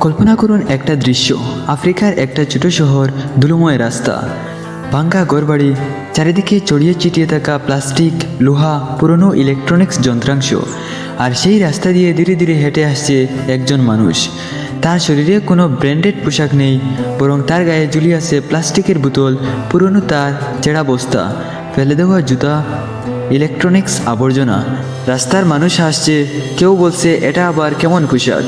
কল্পনা করুন একটা দৃশ্য, আফ্রিকার একটা ছোট শহর, ধুলোময় রাস্তা, ভাঙ্গা ঘরবাড়ি, চারিদিকে ছড়িয়ে ছিটিয়ে থাকা প্লাস্টিক, লোহা, পুরনো ইলেকট্রনিক্স যন্ত্রাংশ। আর সেই রাস্তা দিয়ে ধীরে ধীরে হেঁটে আসছে একজন মানুষ। তার শরীরে কোনো ব্র্যান্ডেড পোশাক নেই, বরং তার গায়ে ঝুলিয়ে আছে প্লাস্টিকের বোতল, পুরনো তার, ছেঁড়া বস্তা, ফেলে দেওয়া জুতা, ইলেকট্রনিক্স আবর্জনা। রাস্তার মানুষ হাসছে, কেউ বলছে এটা আবার কেমন পোশাক,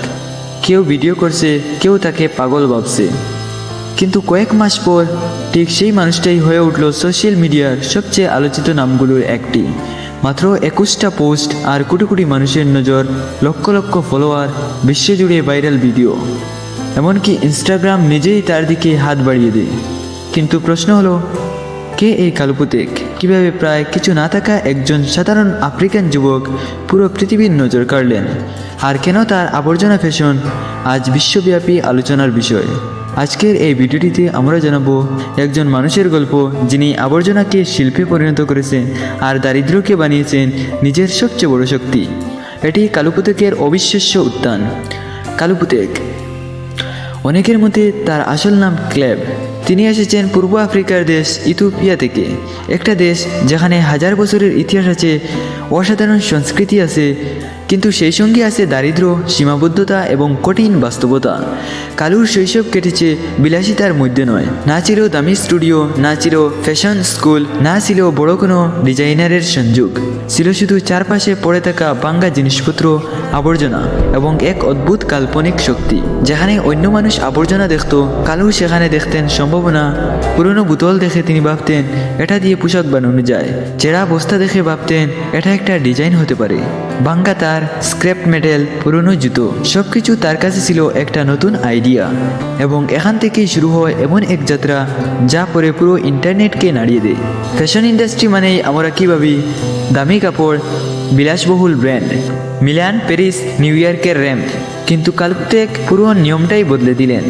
কেউ ভিডিও করছে, কেউ তাকে পাগল ভাবছে। কিন্তু কয়েক মাস পর ঠিক সেই মানুষটাই হয়ে উঠল সোশ্যাল মিডিয়ার সবচেয়ে আলোচিত নামগুলোর একটি। মাত্র 21টা পোস্ট আর কোটি কোটি মানুষের নজর, লক্ষ লক্ষ ফলোয়ার, বিশ্বজুড়ে ভাইরাল ভিডিও, এমনকি ইনস্টাগ্রাম নিজেই তার দিকে হাত বাড়িয়ে দেয়। কিন্তু প্রশ্ন হলো, কে এই কালুপুতেক? কিভাবে প্রায় কিছু না থাকা একজন সাধারণ আফ্রিকান যুবক পুরো পৃথিবীর নজর কাড়লেন? আর কেন তার আবর্জনা ফ্যাশন আজ বিশ্বব্যাপী আলোচনার বিষয়? আজকের এই ভিডিওটিতে আমরা জানাবো একজন মানুষের গল্প, যিনি আবর্জনাকে শিল্পে পরিণত করেছেন আর দারিদ্র্যকে বানিয়েছেন নিজের সবচেয়ে বড় শক্তি। এটি কালুপুতেকের অবিশ্বাস্য উত্থান। কালুপুতেক, অনেকের মতে তার আসল নাম ক্লেব। তিনি এসেছেন পূর্ব আফ্রিকার দেশ ইথিওপিয়া থেকে, একটা দেশ যেখানে হাজার বছরের ইতিহাস আছে, অসাধারণ সংস্কৃতি আছে, কিন্তু সেই সঙ্গে আছে দারিদ্র্য, সীমাবদ্ধতা এবং কঠিন বাস্তবতা। কালুর শৈশব কেটেছে বিলাসিতার মধ্যে নয়। না ছিল দামি স্টুডিও, না ছিল ফ্যাশন স্কুল, না ছিল বড় কোনো ডিজাইনারের সংযোগ। ছিল শুধু চারপাশে পড়ে থাকা ভাঙ্গা জিনিসপত্র, আবর্জনা এবং এক অদ্ভুত কাল্পনিক শক্তি। যেখানে অন্য মানুষ আবর্জনা দেখত, কালু সেখানে দেখতেন সম্ভাবনা। পুরনো বোতল দেখে তিনি ভাবতেন এটা দিয়ে পোশাক বানানো যায়। ছেঁড়া বস্তা দেখে ভাবতেন এটা একটা ডিজাইন হতে পারে। ভাঙ্গা তার, স্ক্র্যাপ মেটেল, পুরনো জুতো, সবকিছু তার কাছে ছিল একটা নতুন আইডিয়া। এবং এখান থেকেই শুরু হয় এমন এক যাত্রা যা পরে পুরো ইন্টারনেটকে নাড়িয়ে দেয়। ফ্যাশন ইন্ডাস্ট্রি মানেই আমরা কী ভাবি? দামি কাপড়, বিলাসবহুল ব্র্যান্ড, মিলান, প্যারিস, নিউ ইয়র্কের র্যাম্প। কিন্তু কালপুতেক পুরো নিয়মটাই বদলে দিলেন।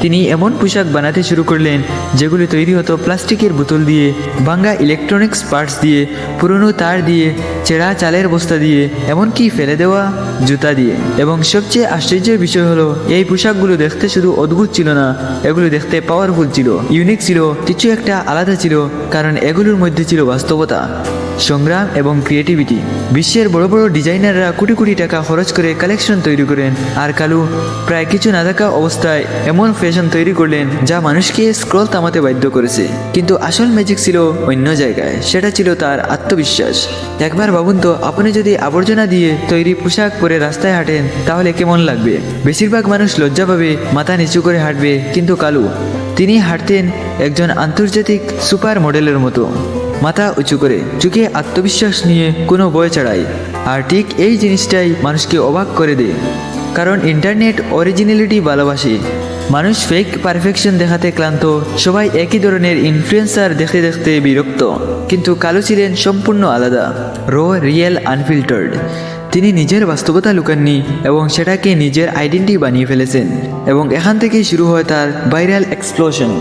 তিনি এমন পোশাক বানাতে শুরু করলেন যেগুলি তৈরি হতো প্লাস্টিকের বোতল দিয়ে, ভাঙ্গা ইলেকট্রনিক্স পার্টস দিয়ে, পুরনো তার দিয়ে, ছেঁড়া চালের বস্তা দিয়ে, এমনকি ফেলে দেওয়া জুতা দিয়ে। এবং সবচেয়ে আশ্চর্যের বিষয় হলো, এই পোশাকগুলো দেখতে শুধু অদ্ভুত ছিল না, এগুলো দেখতে পাওয়ারফুল ছিল, ইউনিক ছিল, কিছু একটা আলাদা ছিল, কারণ এগুলোর মধ্যে ছিল বাস্তবতা, সংগ্রাম এবং ক্রিয়েটিভিটি। বিশ্বের বড় বড় ডিজাইনাররা কোটি কোটি টাকা খরচ করে কালেকশন তৈরি করেন, আর কালু প্রায় কিছু না থাকা অবস্থায় এমন ফ্যাশন তৈরি করলেন যা মানুষকে স্ক্রল থামাতে বাধ্য করেছে। কিন্তু আসল ম্যাজিক ছিল অন্য জায়গায়, সেটা ছিল তার আত্মবিশ্বাস। একবার ভাবুন তো, আপনি যদি আবর্জনা দিয়ে তৈরি পোশাক পরে রাস্তায় হাঁটেন, তাহলে কেমন লাগবে? বেশিরভাগ মানুষ লজ্জা পাবে, মাথা নিচু করে হাঁটবে। কিন্তু কালু, তিনি হাঁটতেন একজন আন্তর্জাতিক সুপার মডেলের মতো, মাথা উঁচু করে, চোখে আত্মবিশ্বাস নিয়ে, কোনো ভয় ছাড়াই। আর ঠিক এই জিনিসটাই মানুষকে অবাক করে দেয়, কারণ ইন্টারনেট অরিজিনালিটি ভালোবাসে। মানুষ ফেক পারফেকশন দেখাতে ক্লান্ত, সবাই একই ধরনের ইনফ্লুয়েন্সার দেখতে দেখতে বিরক্ত। কিন্তু কালু ছিলেন সম্পূর্ণ আলাদা, রিয়েল, আনফিল্টার্ড। তিনি নিজের বাস্তবতা লুকাননি এবং সেটাকে নিজের আইডেন্টিটি বানিয়ে ফেলেছেন। এবং এখান থেকেই শুরু হয় তার ভাইরাল এক্সপ্লোশন।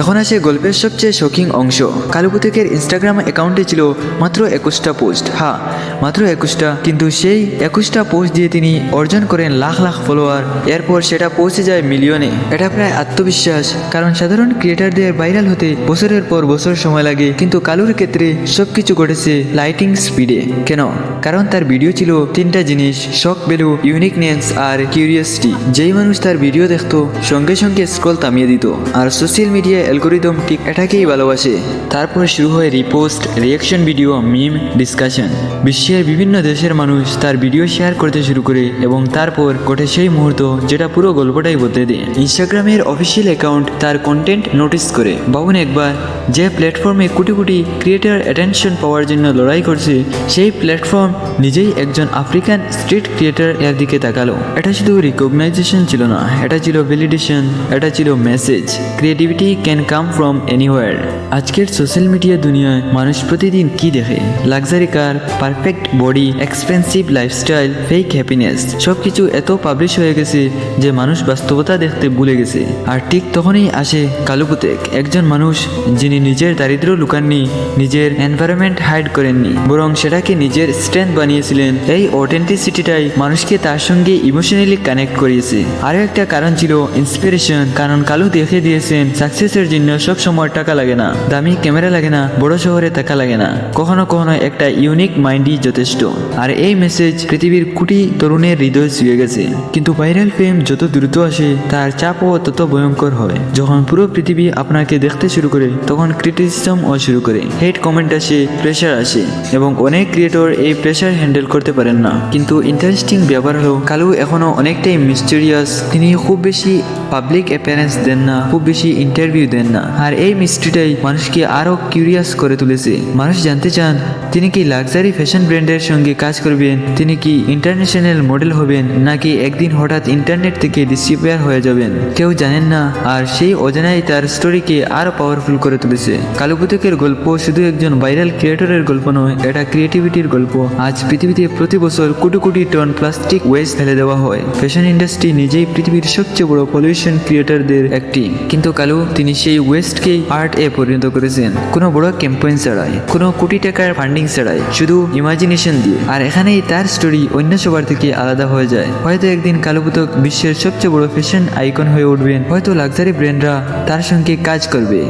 এখন আসে গল্পের সবচেয়ে শকিং অংশ। কালুপুতেকের ইনস্টাগ্রাম অ্যাকাউন্টে ছিল মাত্র 21টা পোস্ট। হ্যাঁ, মাত্র 21টা, কিন্তু সেই 21টা পোস্ট দিয়ে তিনি অর্জন করেন লাখ লাখ ফলোয়ার। এরপর সেটা পৌঁছে যায় মিলিয়নে। এটা প্রায় আত্মবিশ্বাস, কারণ সাধারণ ক্রিয়েটারদের ভাইরাল হতে বছরের পর বছর সময় লাগে, কিন্তু কালুর ক্ষেত্রে সবকিছু ঘটেছে লাইটিং স্পিডে। কেন? কারণ তার ভিডিও ছিল তিনটা জিনিস: শক ভ্যালু, ইউনিকনেস আর কিউরিয়াসিটি। যেই মানুষ তার ভিডিও দেখতো, সঙ্গে সঙ্গে স্ক্রল থামিয়ে দিত। আর সোশ্যাল মিডিয়া অ্যালগরিদম ঠিক এটাকেই ভালোবাসে। তারপর শুরু হয় রিপোস্ট, রিয়াকশন ভিডিও, মিম, ডিসকাশন। বিশ্বের বিভিন্ন দেশের মানুষ তার ভিডিও শেয়ার করতে শুরু করে, এবং তারপর ঘটে সেই মুহূর্ত যেটা পুরো গল্পটাই বদলে দেয়। ইনস্টাগ্রামের অফিসিয়াল অ্যাকাউন্ট তার কন্টেন্ট নোটিস করে। ভাবুন একবার, যে প্ল্যাটফর্মে কোটি কোটি ক্রিয়েটার অ্যাটেনশন পাওয়ার জন্য লড়াই করছে, সেই প্ল্যাটফর্ম নিজেই একজন আফ্রিকান স্ট্রিট ক্রিয়েটার এর দিকে তাকালো। এটা শুধু রিকগনাইজেশন ছিল না, এটা ছিল ভ্যালিডেশন, এটা ছিল message. Creativity can can come from anywhere. আজকের সোশ্যাল মিডিয়া দুনিয়ায় মানুষ প্রতিদিন কি দেখে? Luxury car, perfect body, expensive lifestyle, fake happiness, সবকিছু এত পাবলিশ হয়ে গেছে যে মানুষ বাস্তবতা দেখতে ভুলে গেছে। আর ঠিক তখনই আসে কালু পুতেক, একজন মানুষ যিনি নিজের দারিদ্র লুকাননি, নিজের এনভায়রনমেন্ট হাইড করেননি, বরং সেটাকে নিজের স্ট্রেংথ বানিয়েছিলেন। এই অথেন্টিসিটিটাই মানুষকে তার সঙ্গে ইমোশনালি কানেক্ট করিয়েছে। আরও একটা কারণ ছিল ইন্সপিরেশন, কারণ কালু দেখে দিয়েছেন সাকসেসের জন্য সব সময় টাকা লাগে না, দামি ক্যামেরা লাগে না, বড় শহরে টাকা লাগে না, কখনো কখনো একটা ইউনিক মাইন্ডই যথেষ্ট। আর এই মেসেজ পৃথিবীর কোটি তরুণের হৃদয় ছুঁয়ে গেছে। কিন্তু ভাইরাল ফেম যত দ্রুত আসে তার চাপও তত ভয়ঙ্কর হয়। যখন পুরো পৃথিবী আপনাকে দেখতে শুরু করে তখন ক্রিটিসিজমও শুরু করে, হেট কমেন্ট আসে, প্রেশার আসে, এবং অনেক ক্রিয়েটর এই প্রেশার হ্যান্ডেল করতে পারেন না। কিন্তু ইন্টারেস্টিং ব্যাপার হলো কালু এখনো অনেকটাই মিস্টেরিয়াস। তিনি খুব বেশি পাবলিক অ্যাপিয়ারেন্স দেন না, খুব বেশি ইন্টারভিউ দেন না। আর এই মিস্ট্রিটাই মানুষকে আরো কিউরিয়াস করে তুলেছে। মানুষ জানতে চান তিনি কি লাক্সারি ফ্যাশন ব্র্যান্ডের সঙ্গে কাজ করবেন, তিনি কি ইন্টারন্যাশনাল মডেল হবেন, নাকি একদিন হঠাৎ ইন্টারনেট থেকে ডিসঅ্যাপিয়ার হয়ে যাবেন। কেউ জানেন না। আর সেই অজানাই তার স্টোরিকে আরো পাওয়ারফুল করে তুলেছে। কালু পুতেকের গল্প শুধু একজন ভাইরাল ক্রিয়েটরের গল্প নয়, এটা ক্রিয়েটিভিটির গল্প। আজ পৃথিবীতে প্রতি বছর crore crore ton plastic waste ফেলে দেওয়া হয়। ফ্যাশন ইন্ডাস্ট্রি নিজেই পৃথিবীর সবচেয়ে বড় পলিউশন ক্রিয়েটরদের একটি। কিন্তু কালু তিনি সেই ওয়েস্টকেই আর্ট এ পরিণত করেছেন, কোনো বড় ক্যাম্পেইন ছাড়াই, কোনো কোটি টাকার ফান্ডিং ছাড়াই, শুধু ইমাজিনেশন দিয়ে। আর এখানেই তার স্টোরি অন্য সবার থেকে আলাদা হয়ে যায়। হয়তো একদিন কালু পুতক বিশ্বের সবচেয়ে বড় ফ্যাশন আইকন হয়ে উঠবেন, হয়তো লাক্সারি ব্র্যান্ডরা তার সঙ্গে কাজ করবে,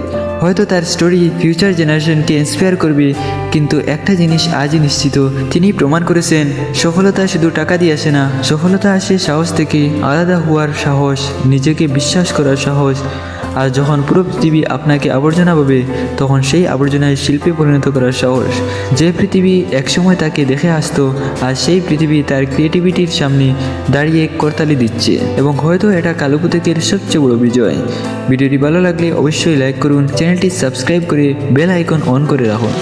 হয়তো তার স্টোরি ফিউচার জেনারেশনকে ইন্সপায়ার করবে। কিন্তু একটা জিনিস আজই নিশ্চিত, তিনি প্রমাণ করেছেন সফলতা শুধু টাকা দিয়ে আসে না, সফলতা আসে সাহস থেকে, আলাদা হওয়ার সাহস, নিজেকে বিশ্বাস করার সাহস। আর যখন পুরো পৃথিবী আপনাকে আবর্জনা ভাবে, তখন সেই আবর্জনায় শিল্পে পরিণত করার সাহস। যে পৃথিবী একসময় তাকে দেখে আসতো, আর সেই পৃথিবী তার ক্রিয়েটিভিটির সামনে দাঁড়িয়ে করতালি দিচ্ছে। এবং হয়তো এটা কালু পুতেকের সবচেয়ে বড় বিজয়। ভিডিওটি ভালো লাগলে অবশ্যই লাইক করুন, চ্যানেলটি সাবস্ক্রাইব করে বেল আইকন অন করে রাখুন।